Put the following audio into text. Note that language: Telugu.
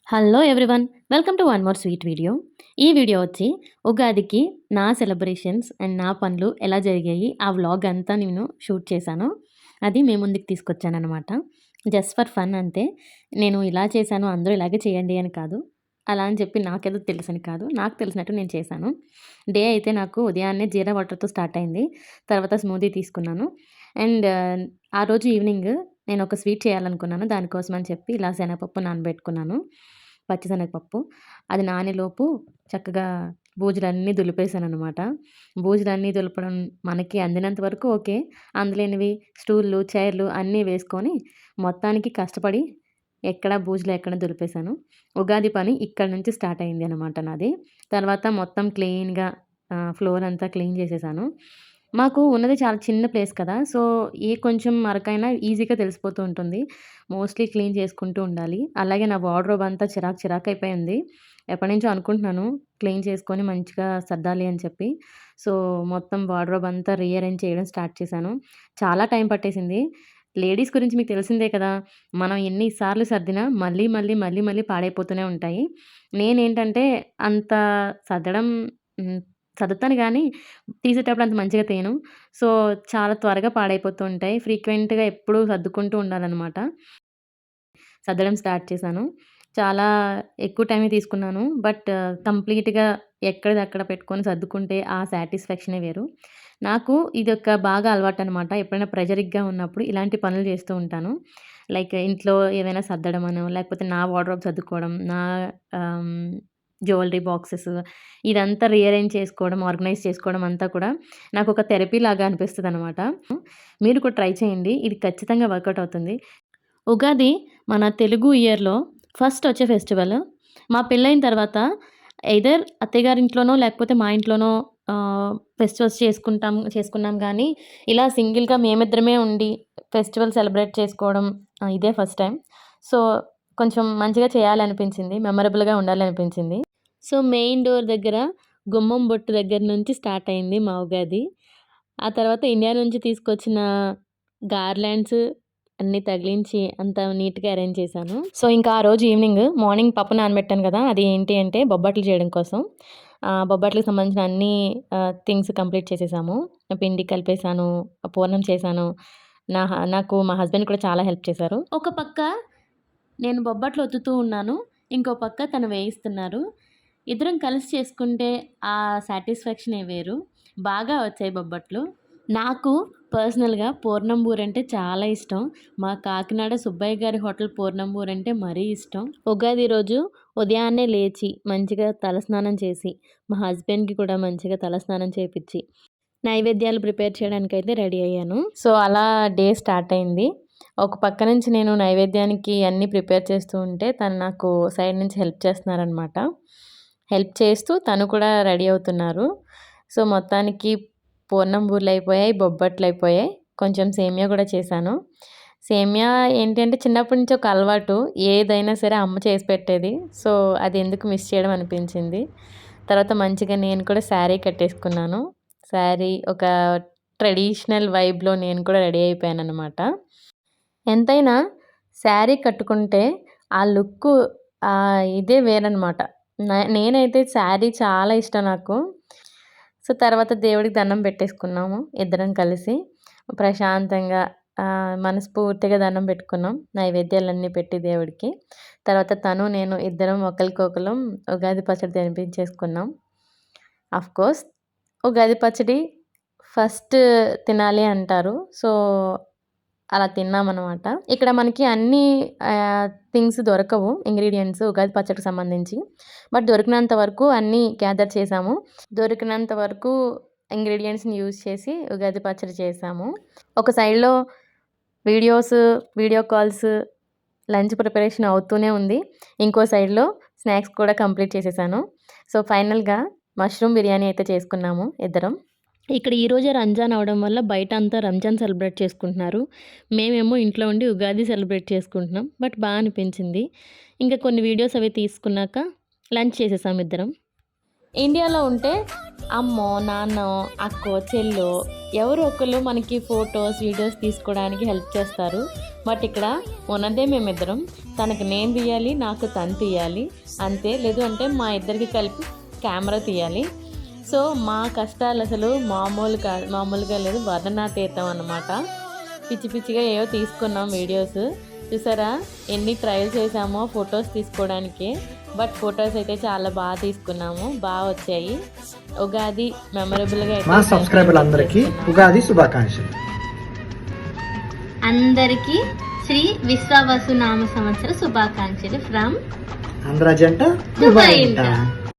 Hello everyone, welcome to one more sweet video. ఈ వీడియో వచ్చి ఉగాదికి నా సెలబ్రేషన్స్ అండ్ నా పనులు ఎలా జరిగాయి ఆ వ్లాగ్ అంతా నేను షూట్ చేశాను. అది మీ ముందుకు తీసుకొచ్చాననమాట. జస్ట్ ఫర్ ఫన్ అంతే. నేను ఇలా చేశాను అందరూ ఇలాగే చేయండి అని కాదు. అలా అని చెప్పి నాకేదో తెలుసని కాదు. నాకు తెలిసినట్టు నేను చేశాను. డే అయితే నాకు ఉదయాన్నే జీరా వాటర్‌తో స్టార్ట్ అయింది. తర్వాత స్మూదీ తీసుకున్నాను. అండ్ ఆ రోజు ఈవినింగ్ నేను ఒక స్వీట్ చేయాలనుకున్నాను. దానికోసం అని చెప్పి ఇలా శనగపప్పు నానబెట్టుకున్నాను. పచ్చి శనగపప్పు. అది నానేలోపు చక్కగా బూజులన్నీ దులిపేసాననమాట. బూజులన్నీ దులపడం మనకి అందినంత వరకు ఓకే. అందులేనివి స్టూల్‌లు, చైర్‌లు అన్నీ వేసుకొని మొత్తానికి కష్టపడి ఎక్కడ బూజు లేకుండా దులిపేశాను. ఉగాది పని ఇక్కడి నుంచి స్టార్ట్ అయింది అనమాట నాది. తర్వాత మొత్తం క్లీన్‌గా ఫ్లోర్ అంతా క్లీన్ చేసేసాను. మాకు ఉన్నది చాలా చిన్న ప్లేస్ కదా! సో, ఏ కొంచెం మరకైనా ఈజీగా తెలిసిపోతూ ఉంటుంది. మోస్ట్‌లీ క్లీన్ చేసుకుంటూ ఉండాలి. అలాగే నా వార్డ్‌రోబ్ అంతా చిరాకు చిరాకయిపోయింది. ఎప్పటినుంచో అనుకుంటున్నాను క్లీన్ చేసుకొని మంచిగా సర్దాలి అని చెప్పి. సో, మొత్తం వార్డ్‌రోబ్ అంతా రీఅరేంజ్ చేయడం స్టార్ట్ చేశాను. చాలా టైం పట్టేసింది. లేడీస్ గురించి మీకు తెలిసిందే కదా! మనం ఎన్ని సార్లు సర్దినా మళ్ళీ పాడైపోతూనే ఉంటాయి. నేనేంటంటే అంత సర్దడం హ్మ్. సర్దుతాను గానీ, తీసేటప్పుడు అంత మంచిగా తేను. సో, చాలా త్వరగా పాడైపోతూ ఉంటాయి. ఫ్రీక్వెంట్‌గా ఎప్పుడూ సర్దుకుంటూ ఉండాలనమాట. సర్దడం స్టార్ట్ చేశాను. చాలా ఎక్కువ టైమే తీసుకున్నాను. బట్ కంప్లీట్‌గా ఎక్కడిదక్కడ పెట్టుకొని సర్దుకుంటే ఆ సాటిస్ఫాక్షనే వేరు. నాకు ఇదొక బాగా అలవాటనమాట. ఎప్పుడైనా ప్రెషరిక్‌గా ఉన్నప్పుడు ఇలాంటి పనులు చేస్తూ ఉంటాను. లైక్ ఇంట్లో ఏవైనా సర్దడమనో, లేకపోతే నా వార్డ్‌రోబ్ సర్దుకోవడం, నా ఆహ్, జ్యువెలరీ బాక్సెస్ ఇదంతా రీఅరేంజ్ చేసుకోవడం, ఆర్గనైజ్ చేసుకోవడం అంతా కూడా నాకొక థెరపీలాగా అనిపిస్తదనమాట. మీరు కూడా ట్రై చేయండి. ఇది ఖచ్చితంగా వర్కౌట్ అవుతుంది. ఉగాది మన తెలుగు ఇయర్‌లో ఫస్ట్ వచ్చే ఫెస్టివల్. మా పెళ్ళైన తర్వాత ఎయిదర్ అత్తయ్యగారింట్లోనో లేకపోతే మా ఇంట్లోనో ఫెస్టివల్స్ చేసుకున్నాం గానీ, ఇలా సింగిల్‌గా మేమిద్దరమే ఉండి ఫెస్టివల్ సెలబ్రేట్ చేసుకోవడం ఇదే ఫస్ట్ టైమ్. సో, కొంచెం మంచిగా చేయాలనిపించింది. మెమరబుల్‌గా ఉండాలనిపించింది. సో, మెయిన్ డోర్ దగ్గర గుమ్మం బొట్టు దగ్గర నుంచి స్టార్ట్ అయింది మా ఉగాది. ఆ తర్వాత ఇండియా నుంచి తీసుకొచ్చిన గార్లాండ్స్ అన్నీ తగిలించి అంతా నీట్‌గా అరేంజ్ చేశాను. సో, ఇంకా ఆ రోజు ఈవినింగ్ మార్నింగ్ పప్పు నానబెట్టాను కదా! అది ఏంటి అంటే బొబ్బట్లు చేయడం కోసం. బొబ్బట్లకి సంబంధించిన అన్నీ థింగ్స్ కంప్లీట్ చేసేసాము. పిండి కలిపేసాను, పూర్ణం చేశాను. నాకు మా హస్బెండ్ కూడా చాలా హెల్ప్ చేశారు. ఒక పక్క నేను బొబ్బట్లు ఒత్తుతూ ఉన్నాను. ఇంకో పక్క తను వేయిస్తున్నారు. ఇద్దరం కలిసి చేసుకుంటే ఆ సాటిస్ఫాక్షనే వేరు. బాగా వచ్చాయి బొబ్బట్లు. నాకు పర్సనల్‌గా పూర్ణం బూరంటే చాలా ఇష్టం. మా కాకినాడ సుబ్బయ్య గారి హోటల్ పూర్ణం బూరంటే మరీ ఇష్టం. ఉగాది రోజు ఉదయాన్నే లేచి మంచిగా తలస్నానం చేసి, మా హస్బెండ్‌కి కూడా మంచిగా తలస్నానం చేపిచ్చి, నైవేద్యాలు ప్రిపేర్ చేయడానికైతే రెడీ అయ్యాను. సో, అలా డే స్టార్ట్ అయింది. ఒక పక్క నుంచి నేను నైవేద్యానికి అన్నీ ప్రిపేర్ చేస్తూ ఉంటే, తను నాకు సైడ్ నుంచి హెల్ప్ చేస్తున్నారనమాట. హెల్ప్ చేస్తూ తను కూడా రెడీ అవుతున్నారు. సో, మొత్తానికి పూర్ణం బూరెలయిపోయాయి, బొబ్బట్లయిపోయాయి. కొంచెం సేమియా కూడా చేశాను. సేమియా ఏంటి అంటే చిన్నప్పటి నుంచి ఒక అలవాటు. ఏదైనా సరే అమ్మ చేసి పెట్టేది. సో, అది ఎందుకు మిస్ చేయడం అనిపించింది. తర్వాత మంచిగా నేను కూడా శారీ కట్టేసుకున్నాను. శారీ ఒక ట్రెడిషనల్ వైబ్‌లో నేను కూడా రెడీ అయిపోయాననమాట. ఎంతైనా శారీ కట్టుకుంటే ఆ లుక్కు ఇదే వేరనమాట. నేనైతే శారీ చాలా ఇష్టం నాకు. సో, తర్వాత దేవుడికి దండం పెట్టేసుకున్నాము ఇద్దరం కలిసి. ప్రశాంతంగా మనస్ఫూర్తిగా దండం పెట్టుకున్నాం. నైవేద్యాలన్నీ పెట్టి దేవుడికి. తర్వాత తను, నేను ఇద్దరం ఒకళ్ళకొకళ్ళం ఉగాది పచ్చడి తినిపించేసుకున్నాం. ఆఫ్‌కోర్స్ ఉగాది పచ్చడి ఫస్ట్ తినాలి అంటారు. సో, అలా తిన్నామనమాట. ఇక్కడ మనకి అన్నీ థింగ్స్ దొరకవు. ఇంగ్రీడియెంట్స్ ఉగాది పచ్చడికి సంబంధించి. బట్ దొరికినంత వరకు అన్నీ గ్యాదర్ చేశాము. దొరికినంత వరకు ఇంగ్రీడియెంట్స్‌ని యూజ్ చేసి ఉగాది పచ్చడి చేశాము. ఒక సైడ్‌లో videos, video calls, lunch preparation అవుతూనే ఉంది. ఇంకో సైడ్‌లో స్నాక్స్ కూడా కంప్లీట్ చేసేసాను. సో, ఫైనల్‌గా మష్రూమ్ బిర్యానీ అయితే చేసుకున్నాము ఇద్దరం. ఇక్కడ ఈరోజే రంజాన్ అవ్వడం వల్ల బయట అంతా రంజాన్ సెలబ్రేట్ చేసుకుంటున్నారు. మేమేమో ఇంట్లో ఉండి ఉగాది సెలబ్రేట్ చేసుకుంటున్నాం. బట్ అనిపించింది. ఇంకా కొన్ని వీడియోస్ అవి తీసుకున్నాక లంచ్ చేసేసాం ఇద్దరం. ఇండియాలో ఉంటే అమ్మో, నాన్నో, అక్కో, చెల్లో ఎవరో ఒకళ్ళు మనకి ఫొటోస్, వీడియోస్ తీసుకోవడానికి హెల్ప్ చేస్తారు. బట్ ఇక్కడ ఉన్నదే మేమిద్దరం. తనకు నేను తీయాలి, నాకు తను తీయాలి అంతే. లేదు అంటే మా ఇద్దరికి కలిపి కెమెరా తీయాలి. సో మా కష్టాలు అసలు మామూలుగా లేదు, వర్ణనాతీతం అన్నమాట. పిచ్చి పిచ్చిగా ఏవో తీసుకున్నాం వీడియోస్. చూసారా ఎన్ని ట్రయల్ చేసామో ఫొటోస్ తీసుకోవడానికి. బట్ ఫొటోస్ అయితే చాలా బాగా తీసుకున్నాము, బాగా వచ్చాయి. ఉగాది మెమరబుల్గా మా సబ్స్క్రైబర్లందరికీ ఉగాది శుభాకాంక్షలు. అందరికీ శ్రీ విశ్వావసు నామ సంవత్సర శుభాకాంక్షలు ఫ్రమ్ ఆంధ్ర జంట దుబాయ్.